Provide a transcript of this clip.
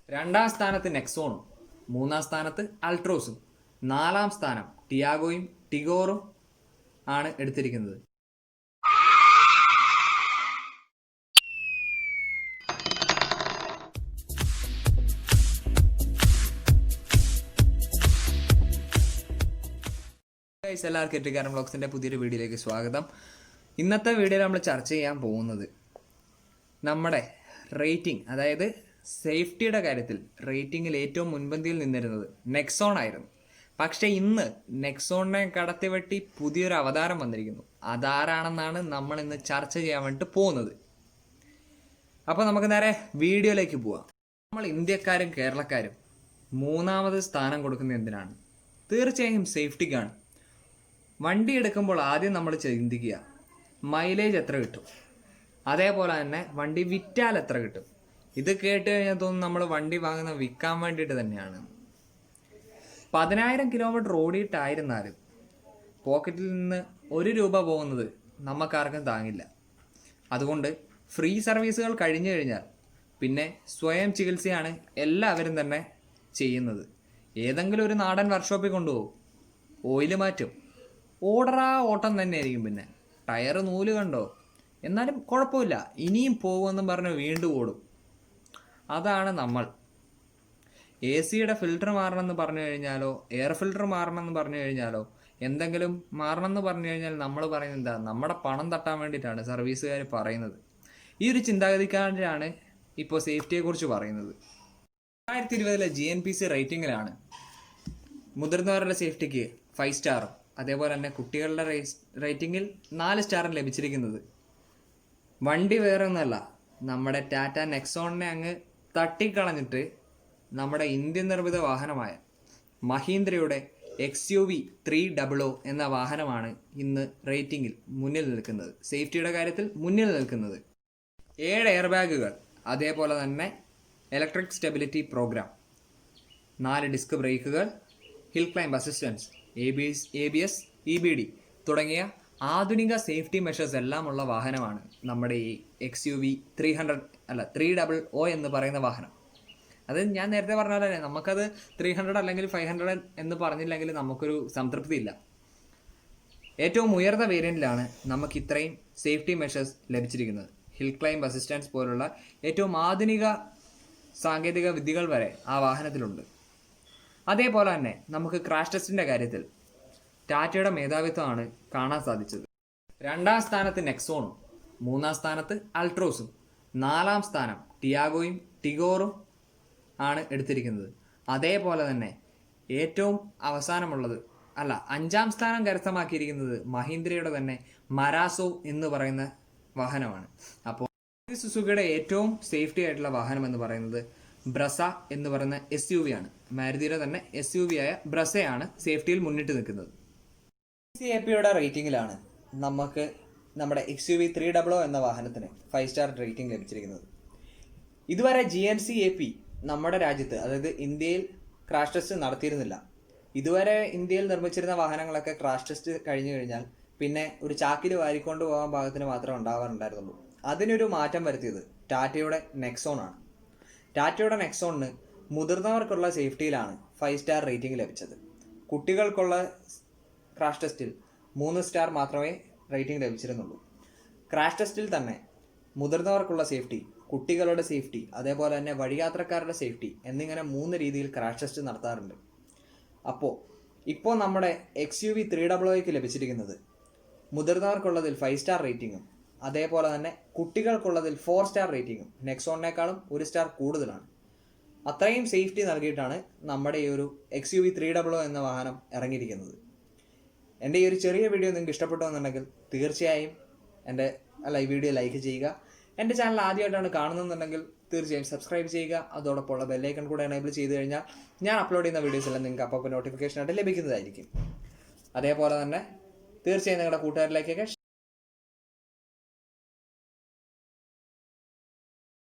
രണ്ടാം സ്ഥാനത്ത് നെക്സോണും, മൂന്നാം സ്ഥാനത്ത് അൾട്രോസും, നാലാം സ്ഥാനം ടിയാഗോയും ടിഗോറും ആണ് എടുത്തിരിക്കുന്നത്. എല്ലാവർക്കും എട്ടിക്കാരൻ വ്ളോഗ്സിൻ്റെ പുതിയൊരു വീഡിയോയിലേക്ക് സ്വാഗതം. ഇന്നത്തെ വീഡിയോയിൽ നമ്മൾ ചർച്ച ചെയ്യാൻ പോകുന്നത് നമ്മുടെ റേറ്റിംഗ്, അതായത് സേഫ്റ്റിയുടെ കാര്യത്തിൽ റേറ്റിംഗിൽ ഏറ്റവും മുൻപന്തിയിൽ നിന്നിരുന്നത് നെക്സോൺ ആയിരുന്നു. പക്ഷേ ഇന്ന് നെക്സോണിനെ കടത്തിവെട്ടി പുതിയൊരു അവതാരം വന്നിരിക്കുന്നു. അതാരാണെന്നാണ് നമ്മൾ ഇന്ന് ചർച്ച ചെയ്യാൻ വേണ്ടിയിട്ട് പോകുന്നത്. അപ്പോൾ നമുക്ക് നേരെ വീഡിയോയിലേക്ക് പോവാം. നമ്മൾ ഇന്ത്യക്കാരും കേരളക്കാരും മൂന്നാമത് സ്ഥാനം കൊടുക്കുന്നത് എന്തിനാണ്? തീർച്ചയായും സേഫ്റ്റിക്കാണ്. വണ്ടി എടുക്കുമ്പോൾ ആദ്യം നമ്മൾ ചിന്തിക്കുക മൈലേജ് എത്ര കിട്ടും, അതേപോലെ തന്നെ വണ്ടി വിറ്റാൽ എത്ര കിട്ടും. ഇത് കേട്ട് കഴിഞ്ഞാൽ തോന്നുന്നു നമ്മൾ വണ്ടി വാങ്ങുന്നത് വിൽക്കാൻ വേണ്ടിയിട്ട് തന്നെയാണ്. 10,000 കിലോമീറ്റർ ഓടിയിട്ടായിരുന്നാലും പോക്കറ്റിൽ നിന്ന് 1 രൂപ പോകുന്നത് നമുക്കാർക്കും താങ്ങില്ല. അതുകൊണ്ട് ഫ്രീ സർവീസുകൾ കഴിഞ്ഞു കഴിഞ്ഞാൽ പിന്നെ സ്വയം ചികിത്സയാണ് എല്ലാവരും തന്നെ ചെയ്യുന്നത്. ഏതെങ്കിലും ഒരു നാടൻ വർക്ക്ഷോപ്പിൽ കൊണ്ടുപോകും, ഓയിൽ മാറ്റും, ഓടറാ ഓട്ടം തന്നെയായിരിക്കും. പിന്നെ ടയർ നൂല് കണ്ടോ, എന്നാലും കുഴപ്പമില്ല, ഇനിയും പോകുമെന്നും പറഞ്ഞ് വീണ്ടും ഓടും. അതാണ് നമ്മൾ. എ സിയുടെ ഫിൽറ്റർ മാറണമെന്ന് പറഞ്ഞു കഴിഞ്ഞാലോ, എയർ ഫിൽറ്റർ മാറണമെന്ന് പറഞ്ഞു കഴിഞ്ഞാലോ, എന്തെങ്കിലും മാറണമെന്ന് പറഞ്ഞു കഴിഞ്ഞാൽ നമ്മൾ പറയുന്നത് എന്താ, നമ്മുടെ പണം തട്ടാൻ വേണ്ടിയിട്ടാണ് സർവീസുകാർ പറയുന്നത്. ഈ ഒരു ചിന്താഗതിക്കാരാണ് ഇപ്പോൾ സേഫ്റ്റിയെക്കുറിച്ച് പറയുന്നത്. 2020 GNPC റേറ്റിംഗിലാണ് മുതിർന്നവരുടെ സേഫ്റ്റിക്ക് 5 സ്റ്റാറും അതേപോലെ തന്നെ കുട്ടികളുടെ റേറ്റിംഗിൽ 4 സ്റ്റാറും ലഭിച്ചിരിക്കുന്നത്. വണ്ടി വേറെ ഒന്നല്ല, നമ്മുടെ ടാറ്റ നെക്സോണിനെ അങ്ങ് തട്ടിക്കളഞ്ഞിട്ട് നമ്മുടെ ഇന്ത്യൻ നിർമ്മിത വാഹനമായ മഹീന്ദ്രയുടെ XUV 300 എന്ന വാഹനമാണ് ഇന്ന് റേറ്റിംഗിൽ മുന്നിൽ നിൽക്കുന്നത്, സേഫ്റ്റിയുടെ കാര്യത്തിൽ മുന്നിൽ നിൽക്കുന്നത്. 7 എയർ ബാഗുകൾ, അതേപോലെ തന്നെ ഇലക്ട്രിക് സ്റ്റെബിലിറ്റി പ്രോഗ്രാം, 4 ഡിസ്ക് ബ്രേക്കുകൾ, hill climb assistance, ABS, EBD തുടങ്ങിയ ആധുനിക സേഫ്റ്റി മെഷേഴ്സ് എല്ലാം ഉള്ള വാഹനമാണ് നമ്മുടെ ഈ XUV 300 എന്ന് പറയുന്ന വാഹനം. അത് ഞാൻ നേരത്തെ പറഞ്ഞ പോലെ തന്നെ നമുക്കത് 300 അല്ലെങ്കിൽ 500 എന്ന് പറഞ്ഞില്ലെങ്കിൽ നമുക്കൊരു സംതൃപ്തിയില്ല. ഏറ്റവും ഉയർന്ന വേരിയൻറ്റിലാണ് നമുക്ക് ഇത്രയും സേഫ്റ്റി മെഷേഴ്സ് ലഭിച്ചിരിക്കുന്നത്. ഹിൽ ക്ലൈംബ് അസിസ്റ്റൻസ് പോലുള്ള ഏറ്റവും ആധുനിക സാങ്കേതിക വിദ്യകൾ വരെ ആ വാഹനത്തിലുണ്ട്. അതേപോലെ തന്നെ നമുക്ക് ക്രാഷ് ടെസ്റ്റിൻ്റെ കാര്യത്തിൽ ടാറ്റയുടെ മേധാവിത്വമാണ് കാണാൻ സാധിച്ചത്. 2ാം സ്ഥാനത്ത് നെക്സോണും, 3ാം സ്ഥാനത്ത് അൾട്രോസും, 4ാം സ്ഥാനം ടിയാഗോയും ടിഗോറും ആണ് എടുത്തിരിക്കുന്നത്. അതേപോലെ തന്നെ ഏറ്റവും അവസാനമുള്ളത് 5ാം സ്ഥാനം കരസ്ഥമാക്കിയിരിക്കുന്നത് മഹീന്ദ്രയുടെ തന്നെ മരാസോ എന്ന് പറയുന്ന വാഹനമാണ്. അപ്പോൾ സുസുക്കിയുടെ ഏറ്റവും സേഫ്റ്റി ആയിട്ടുള്ള വാഹനം എന്ന് പറയുന്നത് ബ്രസ എന്ന് പറയുന്ന SUV ആണ്. മാരുതിയുടെ തന്നെ SUV ആയ ബ്രസയാണ് സേഫ്റ്റിയിൽ മുന്നിട്ട് നിൽക്കുന്നത്. CAPയുടെ റേറ്റിംഗിലാണ് നമുക്ക് നമ്മുടെ XUV 300 എന്ന വാഹനത്തിന് 5 സ്റ്റാർ റേറ്റിംഗ് ലഭിച്ചിരിക്കുന്നത്. ഇതുവരെ GNCAP നമ്മുടെ രാജ്യത്ത്, അതായത് ഇന്ത്യയിൽ ക്രാഷ് ടെസ്റ്റ് നടത്തിയിരുന്നില്ല. ഇതുവരെ ഇന്ത്യയിൽ നിർമ്മിച്ചിരുന്ന വാഹനങ്ങളൊക്കെ ക്രാഷ് ടെസ്റ്റ് കഴിഞ്ഞു കഴിഞ്ഞാൽ പിന്നെ ഒരു ചാക്കിൽ വാരിക്കൊണ്ട് പോകാൻ പാകത്തിന് മാത്രമേ ഉണ്ടാവാറുണ്ടായിരുന്നുള്ളൂ. അതിനൊരു മാറ്റം വരുത്തിയത് ടാറ്റയുടെ നെക്സോൺ ആണ്. ടാറ്റയുടെ നെക്സോണിന് മുതിർന്നവർക്കുള്ള സേഫ്റ്റിയിലാണ് 5 സ്റ്റാർ റേറ്റിംഗ് ലഭിച്ചത്. കുട്ടികൾക്കുള്ള ക്രാഷ് ടെസ്റ്റിൽ 3 സ്റ്റാർ മാത്രമേ റേറ്റിംഗ് ലഭിച്ചിരുന്നുള്ളൂ. ക്രാഷ് ടെസ്റ്റിൽ തന്നെ മുതിർന്നവർക്കുള്ള സേഫ്റ്റി, കുട്ടികളുടെ സേഫ്റ്റി, അതേപോലെ തന്നെ വഴിയാത്രക്കാരുടെ സേഫ്റ്റി എന്നിങ്ങനെ 3 രീതിയിൽ ക്രാഷ് ടെസ്റ്റ് നടത്താറുണ്ട്. ഇപ്പോൾ നമ്മുടെ XUV 300ക്ക് ലഭിച്ചിരിക്കുന്നത് മുതിർന്നവർക്കുള്ളതിൽ 5 സ്റ്റാർ റേറ്റിംഗും അതേപോലെ തന്നെ കുട്ടികൾക്കുള്ളതിൽ 4 സ്റ്റാർ റേറ്റിംഗും നെക്സോണിനേക്കാളും 1 സ്റ്റാർ കൂടുതലാണ്. അത്രയും സേഫ്റ്റി നൽകിയിട്ടാണ് നമ്മുടെ ഈ ഒരു XUV 300 എന്ന വാഹനം ഇറങ്ങിയിരിക്കുന്നത്. എൻ്റെ ഈ ഒരു ചെറിയ വീഡിയോ നിങ്ങൾക്ക് ഇഷ്ടപ്പെട്ടു എന്നുണ്ടെങ്കിൽ തീർച്ചയായും ഈ വീഡിയോ ലൈക്ക് ചെയ്യുക. എൻ്റെ ചാനൽ ആദ്യമായിട്ടാണ് കാണുന്നതെന്നുണ്ടെങ്കിൽ തീർച്ചയായും സബ്സ്ക്രൈബ് ചെയ്യുക. അതോടൊപ്പം ഉള്ള ബെല്ലൈക്കൺ കൂടെ എനേബിൾ ചെയ്ത് കഴിഞ്ഞാൽ ഞാൻ അപ്ലോഡ് ചെയ്യുന്ന വീഡിയോസ് എല്ലാം നിങ്ങൾക്ക് അപ്പോൾ നോട്ടിഫിക്കേഷൻ ആയിട്ട് ലഭിക്കുന്നതായിരിക്കും. അതേപോലെ തന്നെ തീർച്ചയായും നിങ്ങളുടെ കൂട്ടുകാരിലേക്കൊക്കെ